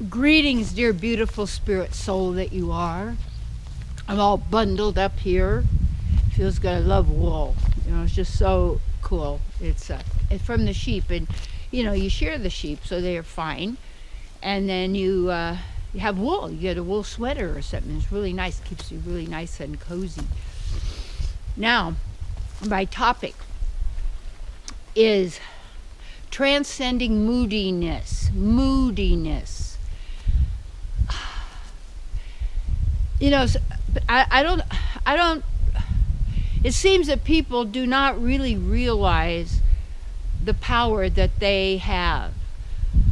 Greetings, dear beautiful spirit soul that you are. I'm all bundled up here. Feels good. I love wool. It's just so cool. It's from the sheep, and you shear the sheep, so they are fine. And then you have wool. You get a wool sweater or something. It's really nice. Keeps you really nice and cozy. Now, my topic is transcending moodiness. Moodiness. I don't, it seems that people do not really realize the power that they have,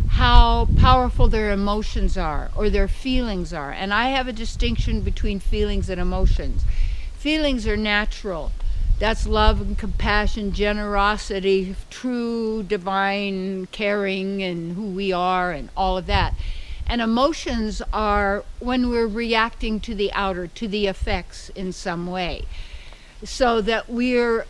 how powerful their emotions are or their feelings are. And I have a distinction between feelings and emotions. Feelings are natural. That's love and compassion, generosity, true divine caring and who we are and all of that. And emotions are when we're reacting to the outer, to the effects in some way. So that we're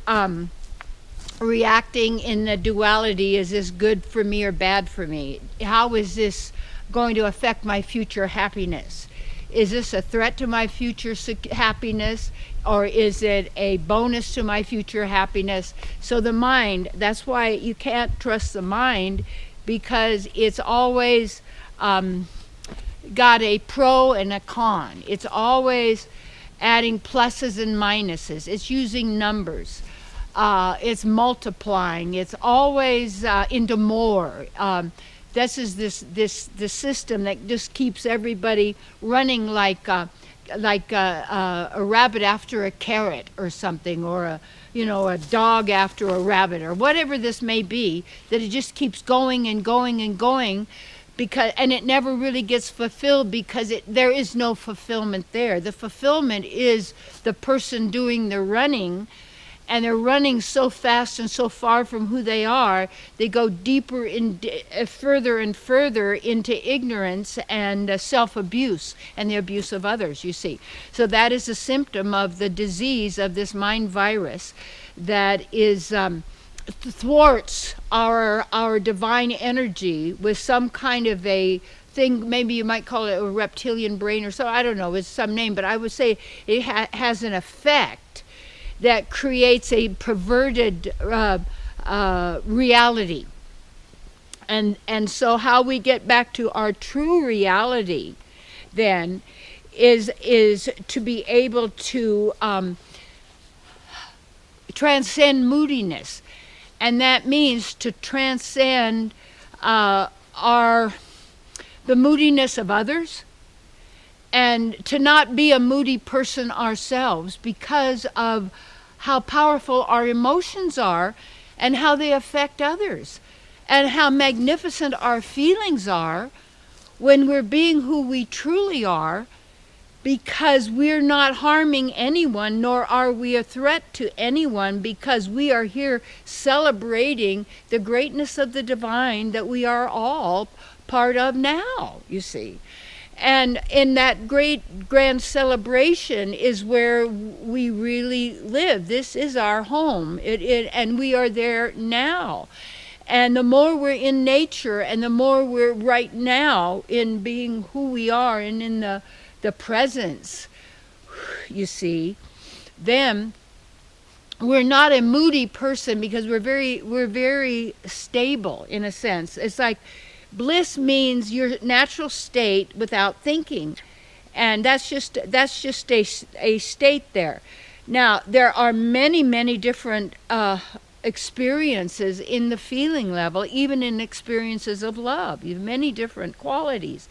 reacting in the duality, is this good for me or bad for me? How is this going to affect my future happiness? Is this a threat to my future happiness, or is it a bonus to my future happiness? So the mind, that's why you can't trust the mind, because it's always got a pro and a con. It's always adding pluses and minuses. It's using numbers. It's multiplying. It's always into more. This is the system that just keeps everybody running like a rabbit after a carrot or something, or a dog after a rabbit, or whatever this may be. That it just keeps going and going and going. And it never really gets fulfilled, because there is no fulfillment there. The fulfillment is the person doing the running, and they're running so fast and so far from who they are, they go deeper further and further into ignorance and self-abuse and the abuse of others, you see. So that is a symptom of the disease of this mind virus that is thwarts our divine energy with some kind of a thing. Maybe you might call it a reptilian brain or so. I don't know, it's some name, but I would say it has an effect that creates a perverted reality. And so how we get back to our true reality then is to be able to transcend moodiness. And that means to transcend the moodiness of others, and to not be a moody person ourselves, because of how powerful our emotions are and how they affect others, and how magnificent our feelings are when we're being who we truly are, because we're not harming anyone, nor are we a threat to anyone, because we are here celebrating the greatness of the divine that we are all part of now, you see. And in that great grand celebration is where we really live. This is our home, and we are there now. And the more we're in nature, and the more we're right now in being who we are and in the presence, you see, then we're not a moody person, because we're very stable in a sense. It's like bliss means your natural state without thinking, and that's just a state there. Now there are many different experiences in the feeling level, even in experiences of love. You have many different qualities.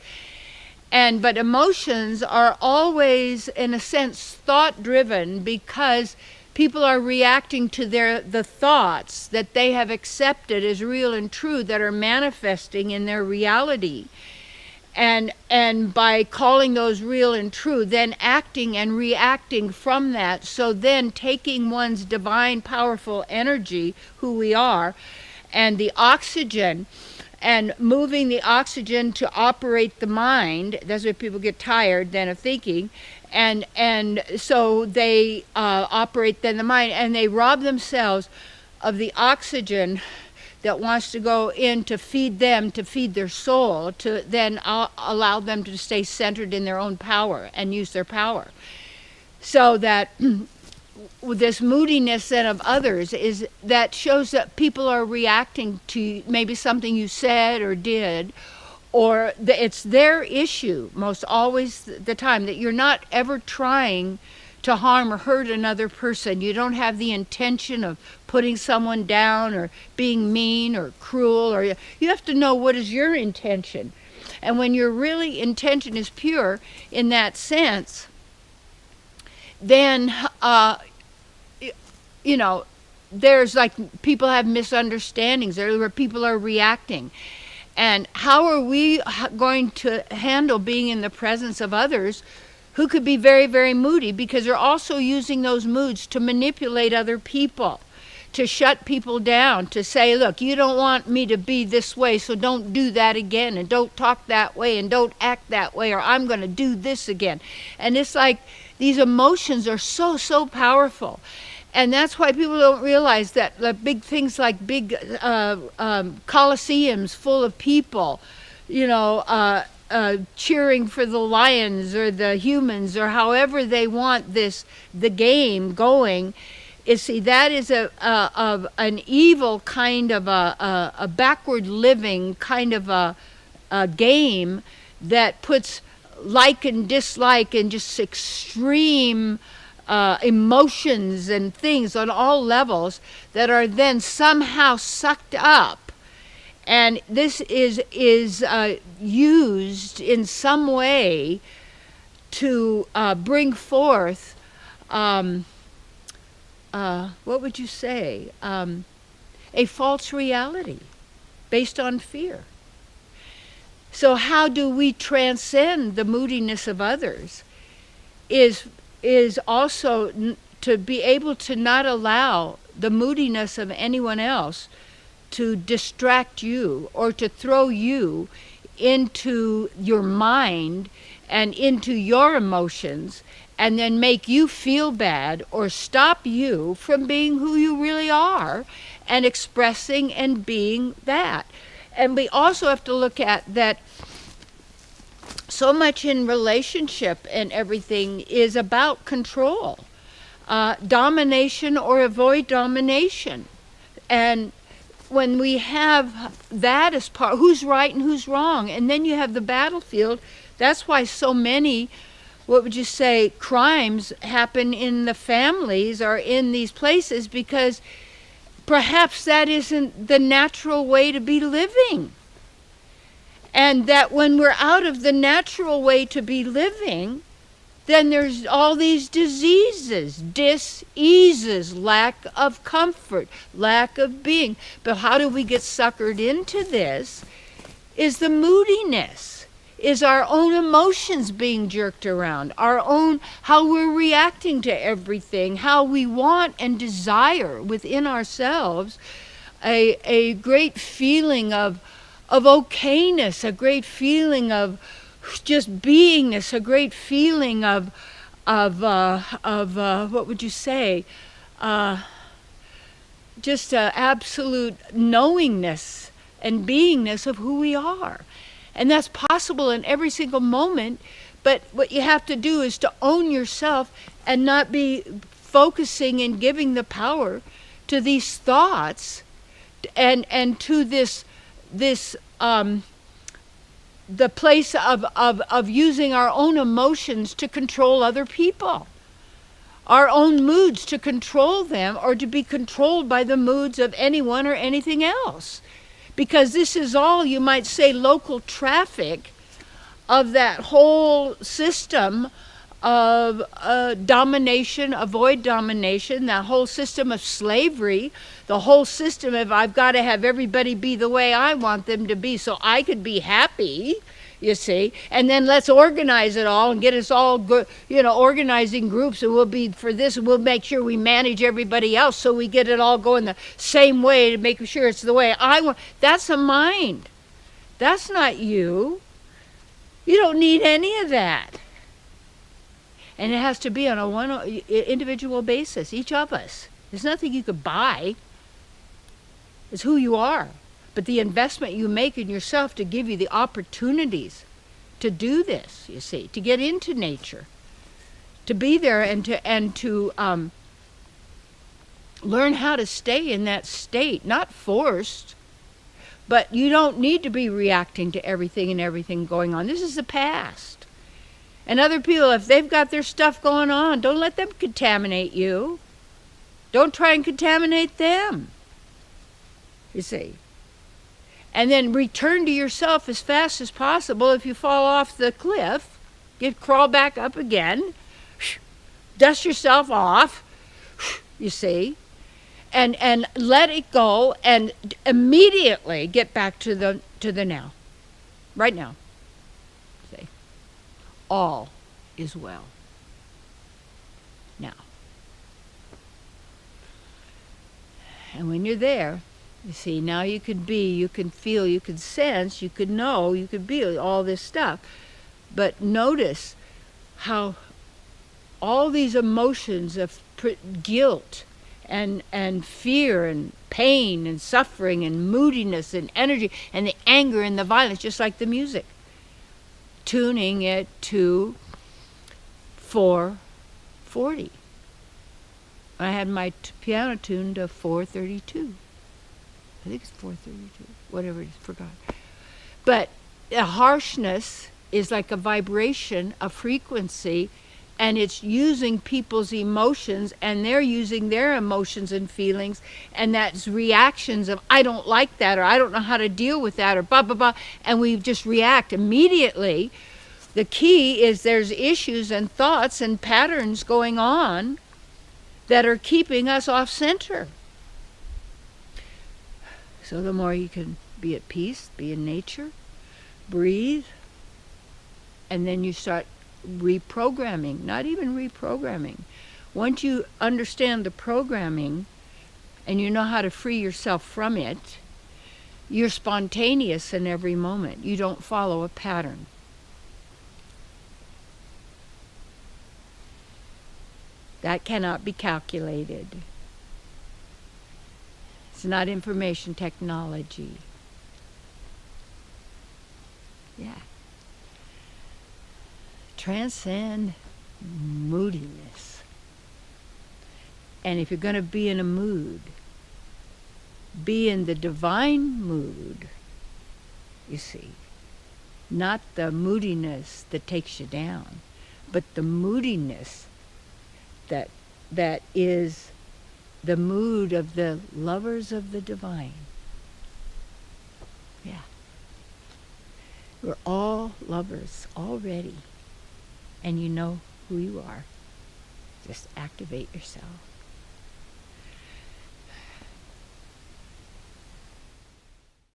But emotions are always, in a sense, thought-driven, because people are reacting to the thoughts that they have accepted as real and true, that are manifesting in their reality. And by calling those real and true, then acting and reacting from that. So then taking one's divine, powerful energy, who we are, and the oxygen, and moving the oxygen to operate the mind. That's why people get tired then of thinking. And so they operate then the mind, and they rob themselves of the oxygen that wants to go in to feed them, to feed their soul, to then allow them to stay centered in their own power and use their power. So that this moodiness then of others is that shows that people are reacting to maybe something you said or did, or it's their issue most always the time, that you're not ever trying to harm or hurt another person. You don't have the intention of putting someone down or being mean or cruel, or you have to know what is your intention. And when your really intention is pure in that sense, then you know, there's like people have misunderstandings where people are reacting. And how are we going to handle being in the presence of others who could be very, very moody, because they're also using those moods to manipulate other people, to shut people down, to say, look, you don't want me to be this way, so don't do that again, and don't talk that way, and don't act that way, or I'm going to do this again. And it's like these emotions are so, so powerful. And that's why people don't realize that big things like big coliseums full of people, you know, cheering for the lions or the humans or however they want the game going, is, see, that is an evil kind of a backward living kind of a game that puts like and dislike and just extreme emotions and things on all levels that are then somehow sucked up, and this is used in some way to bring forth what would you say, a false reality based on fear. So how do we transcend the moodiness of others is also to be able to not allow the moodiness of anyone else to distract you or to throw you into your mind and into your emotions and then make you feel bad or stop you from being who you really are and expressing and being that. And we also have to look at that so much in relationship and everything is about control, domination or avoid domination. And when we have that as part, who's right and who's wrong, and then you have the battlefield. That's why so many, what would you say, crimes happen in the families or in these places, because perhaps that isn't the natural way to be living. And that when we're out of the natural way to be living, then there's all these diseases, dis-eases, lack of comfort, lack of being. But how do we get suckered into this? Is the moodiness, is our own emotions being jerked around, our own, how we're reacting to everything, how we want and desire within ourselves a great feeling of okayness, a great feeling of just beingness, a great feeling of what would you say, just absolute knowingness and beingness of who we are. And that's possible in every single moment, but what you have to do is to own yourself and not be focusing and giving the power to these thoughts and to this the place of using our own emotions to control other people, our own moods to control them, or to be controlled by the moods of anyone or anything else. Because this is all, you might say, local traffic of that whole system of domination, avoid domination, that whole system of slavery, the whole system of I've got to have everybody be the way I want them to be so I could be happy, you see. And then let's organize it all and get us all good, organizing groups, and we'll be for this, and we'll make sure we manage everybody else so we get it all going the same way to make sure it's the way I want. That's a mind. That's not you. You don't need any of that. And it has to be on a one individual basis, each of us. There's nothing you could buy. It's who you are. But the investment you make in yourself to give you the opportunities to do this, you see, to get into nature, to be there and to learn how to stay in that state, not forced, but you don't need to be reacting to everything going on. This is the past. And other people, if they've got their stuff going on, don't let them contaminate you. Don't try and contaminate them, you see. And then return to yourself as fast as possible. If you fall off the cliff, crawl back up again, dust yourself off, you see, and let it go, and immediately get back to the now, right now. See, all is well. Now, and when you're there, you see, now you could be, you can feel, you can sense, you could know, you could be all this stuff. But notice how all these emotions of guilt and fear and pain and suffering and moodiness and energy and the anger and the violence, just like the music, tuning it to 440. I had my piano tuned to 432. I think it's 432, whatever it is, forgot. But the harshness is like a vibration, a frequency, and it's using people's emotions, and they're using their emotions and feelings, and that's reactions of, I don't like that, or I don't know how to deal with that, or blah, blah, blah, and we just react immediately. The key is there's issues and thoughts and patterns going on that are keeping us off center. So the more you can be at peace, be in nature, breathe, and then you start reprogramming, not even reprogramming. Once you understand the programming and you know how to free yourself from it, you're spontaneous in every moment. You don't follow a pattern. That cannot be calculated. It's not information technology. Yeah. Transcend moodiness. And if you're going to be in a mood, be in the divine mood, you see. Not the moodiness that takes you down, but the moodiness that is the mood of the lovers of the divine. Yeah. We're all lovers already. And you know who you are. Just activate yourself.